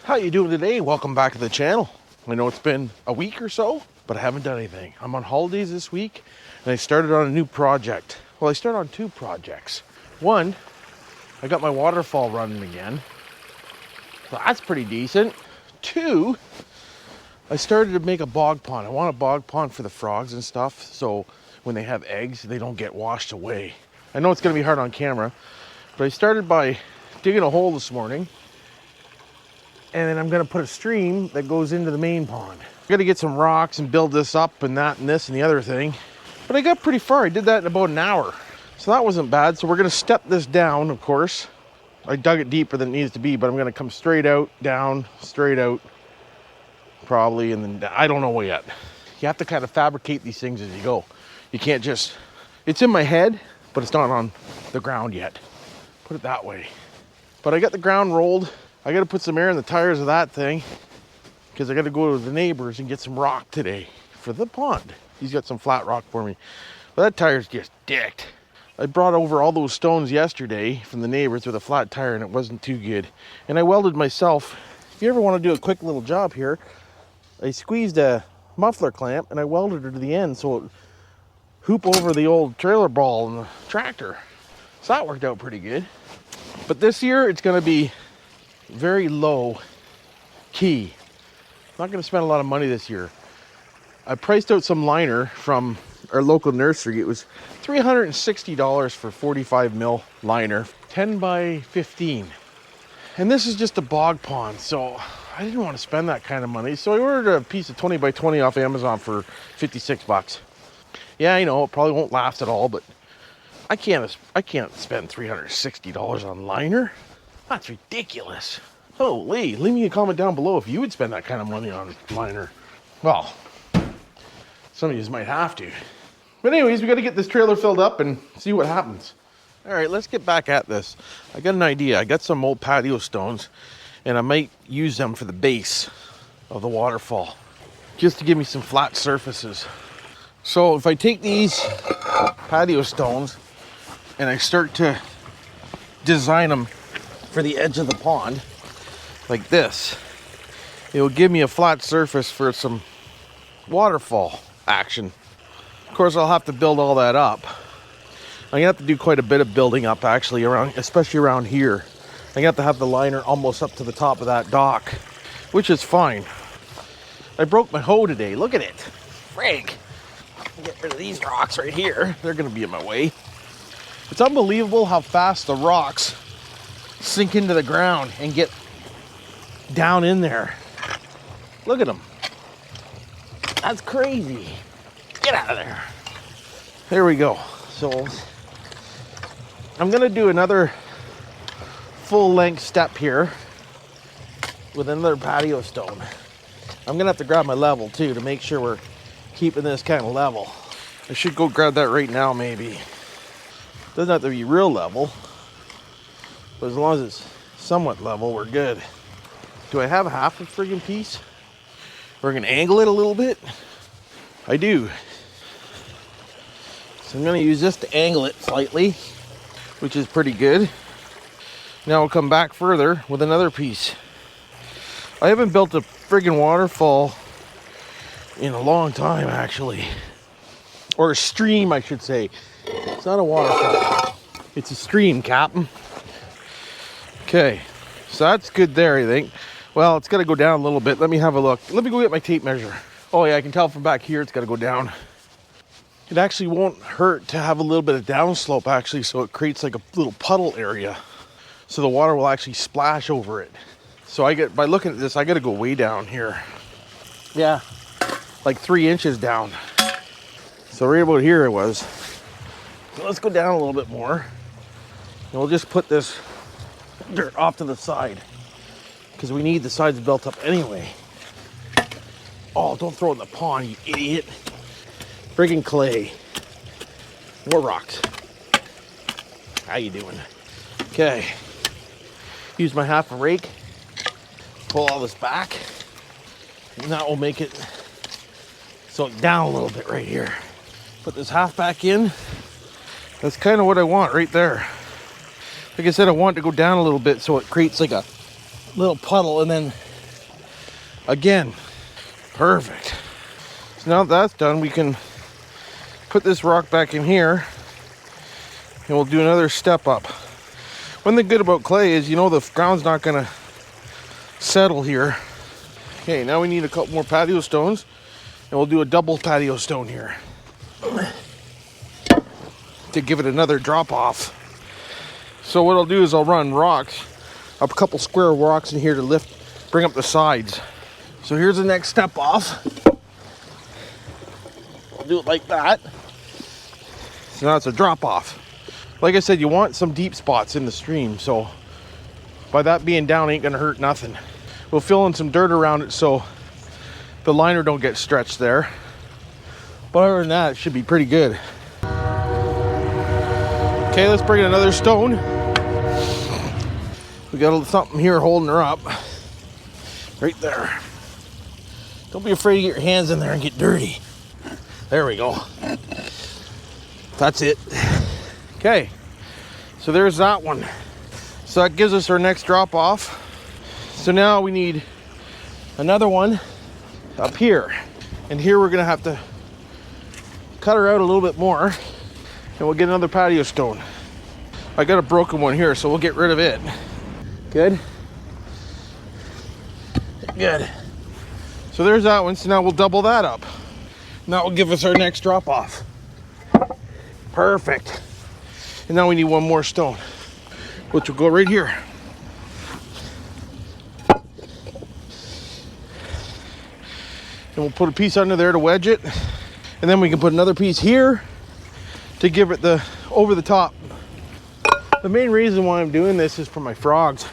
How you doing today? Welcome back to the channel. I know it's been a week or so, but I haven't done anything. I'm on holidays this week, and I started on a new project. Well, I started on two projects. One, I got my waterfall running again. So that's pretty decent. Two, I started to make a bog pond. I want a bog pond for the frogs and stuff, so when they have eggs, they don't get washed away. I know it's gonna be hard on camera, but I started by digging a hole this morning, and then I'm gonna put a stream that goes into the main pond. I gotta get some rocks and build this up and that and this and the other thing. But I got pretty far. I did that in about an hour. So that wasn't bad. So we're gonna step this down, of course. I dug it deeper than it needs to be, but I'm gonna come straight out, down, straight out, probably, and then I don't know yet. You have to kind of fabricate these things as you go. You can't just, it's in my head, but it's not on the ground yet. Put it that way. But I got the ground rolled. I got to put some air in the tires of that thing because I got to go to the neighbors and get some rock today for the pond. He's got some flat rock for me. But that tire's just dicked. I brought over all those stones yesterday from the neighbors with a flat tire and it wasn't too good. And I welded myself. If you ever want to do a quick little job here, I squeezed a muffler clamp and I welded her to the end so it hoop over the old trailer ball in the tractor. So that worked out pretty good. But this year it's going to be very low key. Not going to spend a lot of money this year. I priced out some liner from our local nursery. It was $360 for 45 mil liner, 10 by 15. And this is just a bog pond, so I didn't want to spend that kind of money. So I ordered a piece of 20 by 20 off Amazon for 56 bucks. Yeah, I know it probably won't last at all, but I can't spend $360 on liner. That's ridiculous. Holy, leave me a comment down below if you would spend that kind of money on liner. Well, some of you might have to. But anyways, we got to get this trailer filled up and see what happens. All right, let's get back at this. I got an idea. I got some old patio stones, and I might use them for the base of the waterfall, just to give me some flat surfaces. So if I take these patio stones and I start to design them for the edge of the pond like this, it will give me a flat surface for some waterfall action. Of course, I'll have to build all that up. I'm gonna have to do quite a bit of building up actually around, especially around here. I'm gonna have the liner almost up to the top of that dock, which is fine. I broke my hoe today. Look at it. Frig. Get rid of these rocks right here. They're gonna be in my way. It's unbelievable how fast the rocks sink into the ground and get down in there. Look at them. That's crazy. Get out of there. There we go. So I'm gonna do another full length step here with another patio stone. I'm gonna have to grab my level too to make sure we're keeping this kind of level. I should go grab that right now maybe. Doesn't have to be real level, but as long as it's somewhat level, we're good. Do I have half a friggin' piece? We're gonna angle it a little bit. I do. So I'm gonna use this to angle it slightly, which is pretty good. Now I'll come back further with another piece. I haven't built a friggin' waterfall in a long time actually. Or a stream, I should say. It's not a waterfall. It's a stream, Captain. Okay, so that's good there, I think. Well, it's got to go down a little bit. Let me have a look. Let me go get my tape measure. Oh yeah, I can tell from back here it's got to go down. It actually won't hurt to have a little bit of downslope actually, so it creates like a little puddle area. So the water will actually splash over it. So by looking at this, I got to go way down here. Yeah, like 3 inches down. So right about here it was. So let's go down a little bit more. And we'll just put this dirt off to the side because we need the sides built up anyway. Oh, don't throw it in the pond, you idiot. Friggin' clay. More rocks. How you doing? Okay. Use my half a rake. Pull all this back. And that will make it so it's down a little bit right here. Put this half back in. That's kind of what I want right there. Like I said, I want it to go down a little bit so it creates like a little puddle, and then Again, perfect. So now that that's done, we can put this rock back in here and we'll do another step up. One thing good about clay is, you know, the ground's not gonna settle here. Okay, now we need a couple more patio stones and we'll do a double patio stone here to give it another drop off. So what I'll do is I'll run rocks, a couple square rocks in here to lift, bring up the sides. So here's the next step off. I'll do it like that. So now it's a drop off. Like I said, you want some deep spots in the stream, so by that being down ain't gonna hurt nothing. We'll fill in some dirt around it so the liner don't get stretched there. But other than that, it should be pretty good. Okay, let's bring in another stone. We got something here holding her up. Right there. Don't be afraid to get your hands in there and get dirty. There we go. That's it. Okay, so there's that one. So that gives us our next drop off. So now we need another one up here. And here we're gonna have to cut her out a little bit more and we'll get another patio stone. I got a broken one here, so we'll get rid of it. Good. Good. So there's that one. So now we'll double that up. And that will give us our next drop off. Perfect. And now we need one more stone, which will go right here. And we'll put a piece under there to wedge it. And then we can put another piece here to give it the over the top. The main reason why I'm doing this is for my frogs.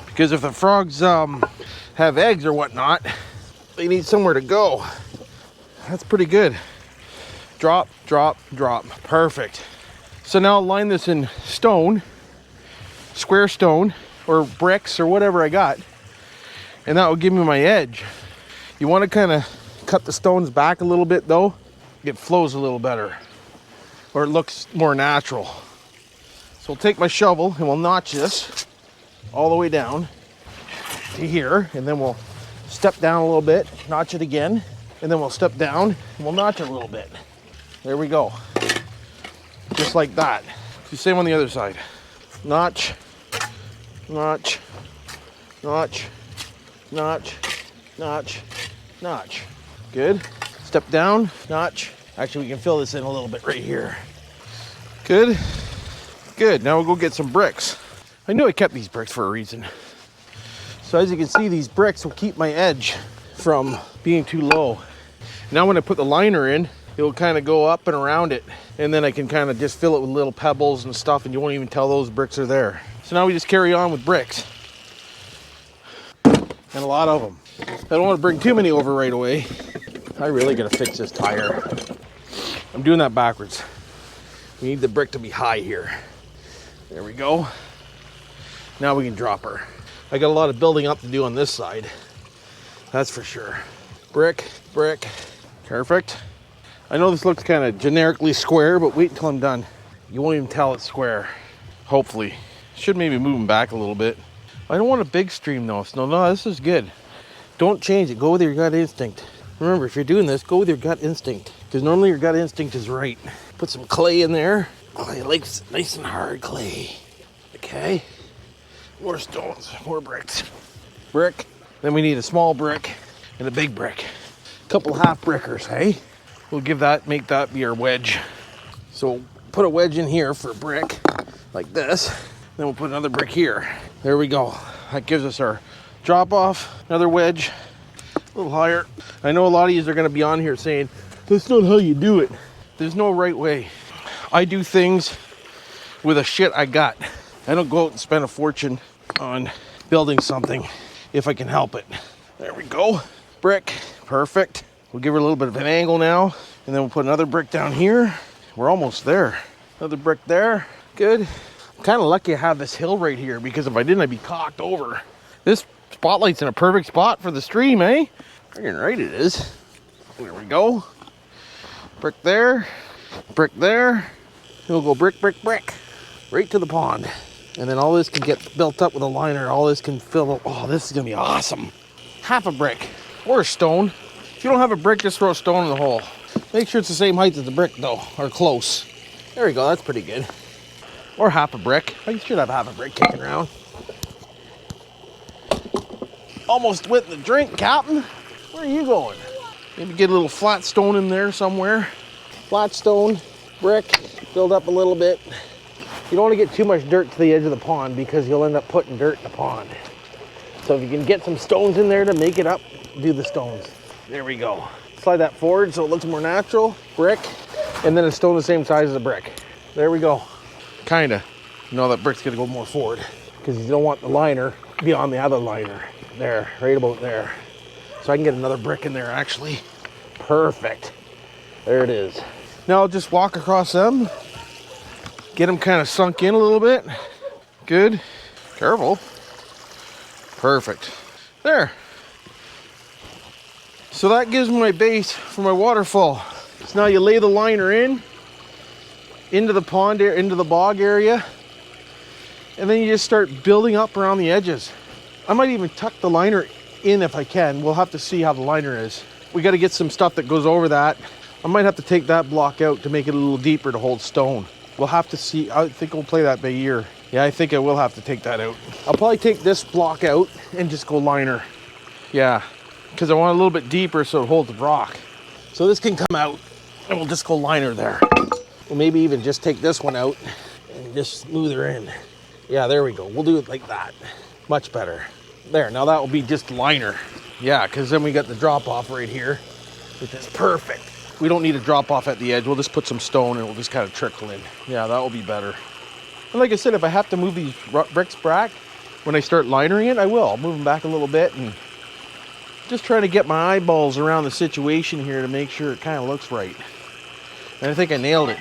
Because if the frogs have eggs or whatnot, they need somewhere to go. That's pretty good. Drop, drop, drop. Perfect. So now I'll line this in stone, square stone, or bricks, or whatever I got. And that will give me my edge. You want to kind of cut the stones back a little bit though. It flows a little better. Or it looks more natural. So we'll take my shovel and we'll notch this all the way down to here. And then we'll step down a little bit, notch it again. And then we'll step down and we'll notch it a little bit. There we go. Just like that. The same on the other side. Notch, notch, notch, notch, notch, notch. Good. Step down, notch. Actually, we can fill this in a little bit right here. Good. Good. Now we'll go get some bricks. I knew I kept these bricks for a reason. So as you can see, these bricks will keep my edge from being too low. Now when I put the liner in, it will kind of go up and around it. And then I can kind of just fill it with little pebbles and stuff and you won't even tell those bricks are there. So now we just carry on with bricks. And a lot of them. I don't want to bring too many over right away. I really gotta fix this tire. I'm doing that backwards. We need the brick to be high here. There we go. Now we can drop her. I got a lot of building up to do on this side. That's for sure. Brick, brick. Perfect. I know this looks kind of generically square, but wait until I'm done. You won't even tell it's square. Hopefully. Should maybe move them back a little bit. I don't want a big stream though. No, this is good. Don't change it. Go with your gut instinct. Remember, if you're doing this, go with your gut instinct. Because normally your gut instinct is right. Put some clay in there. Clay likes nice and hard clay. Okay. More stones, more bricks. Brick. Then we need a small brick and a big brick. A couple half brickers, hey? We'll make that be our wedge. So put a wedge in here for a brick, like this. Then we'll put another brick here. There we go. That gives us our drop off. Another wedge, a little higher. I know a lot of you are gonna be on here saying, that's not how you do it. There's no right way. I do things with a shit I got. I don't go out and spend a fortune on building something if I can help it. There we go. Brick, perfect. We'll give her a little bit of an angle now, and then we'll put another brick down here. We're almost there. Another brick there, good. I'm kind of lucky I have this hill right here because if I didn't, I'd be cocked over. This spotlight's in a perfect spot for the stream, eh? Freaking right it is. There we go. Brick there, brick there. And we'll go brick, brick, brick, right to the pond. And then all this can get built up with a liner. All this can fill up. Oh, this is gonna be awesome. Half a brick. or a stone. If you don't have a brick, just throw a stone in the hole. Make sure it's the same height as the brick though, or close. There we go, that's pretty good. Or half a brick. You should have half a brick kicking around. Almost with the drink, Captain. Where are you going? Maybe get a little flat stone in there somewhere. Flat stone, brick, build up a little bit. You don't want to get too much dirt to the edge of the pond because you'll end up putting dirt in the pond. So if you can get some stones in there to make it up, do the stones. There we go. Slide that forward so it looks more natural. Brick, and then a stone the same size as a brick. There we go. Kinda. No, that brick's gonna go more forward because you don't want the liner beyond the other liner. There, right about there. So I can get another brick in there actually. Perfect. There it is. Now I'll just walk across them. Get them kind of sunk in a little bit. Good. Careful. Perfect. There. So that gives me my base for my waterfall. So now you lay the liner in, into the pond, into the bog area, and then you just start building up around the edges. I might even tuck the liner in if I can. We'll have to see how the liner is. We got to get some stuff that goes over that. I might have to take that block out to make it a little deeper to hold stone. We'll have to see. I think we'll play that by ear. Yeah, I think I will have to take that out. I'll probably take this block out and just go liner. Yeah, because I want a little bit deeper so it holds the rock. So this can come out and we'll just go liner there. We'll maybe even just take this one out and just smooth her in. Yeah, there we go. We'll do it like that. Much better. There, now that will be just liner. Yeah, because then we got the drop off right here, which is perfect. We don't need a drop off at the edge. We'll just put some stone and we'll just kind of trickle in. Yeah, that will be better. And like I said, if I have to move these bricks back when I start linering it, I will. I'll move them back a little bit and just trying to get my eyeballs around the situation here to make sure it kind of looks right. And I think I nailed it.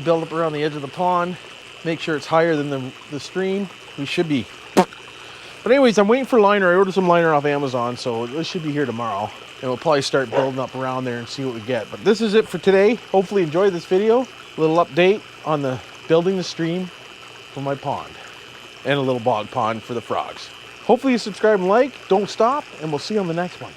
Build up around the edge of the pond, make sure it's higher than the stream. We should be. But anyways, I'm waiting for liner. I ordered some liner off Amazon, so this should be here tomorrow. And we'll probably start building up around there and see what we get. But this is it for today. Hopefully you enjoyed this video. A little update on the building the stream for my pond. And a little bog pond for the frogs. Hopefully you subscribe and like. Don't stop, and we'll see you on the next one.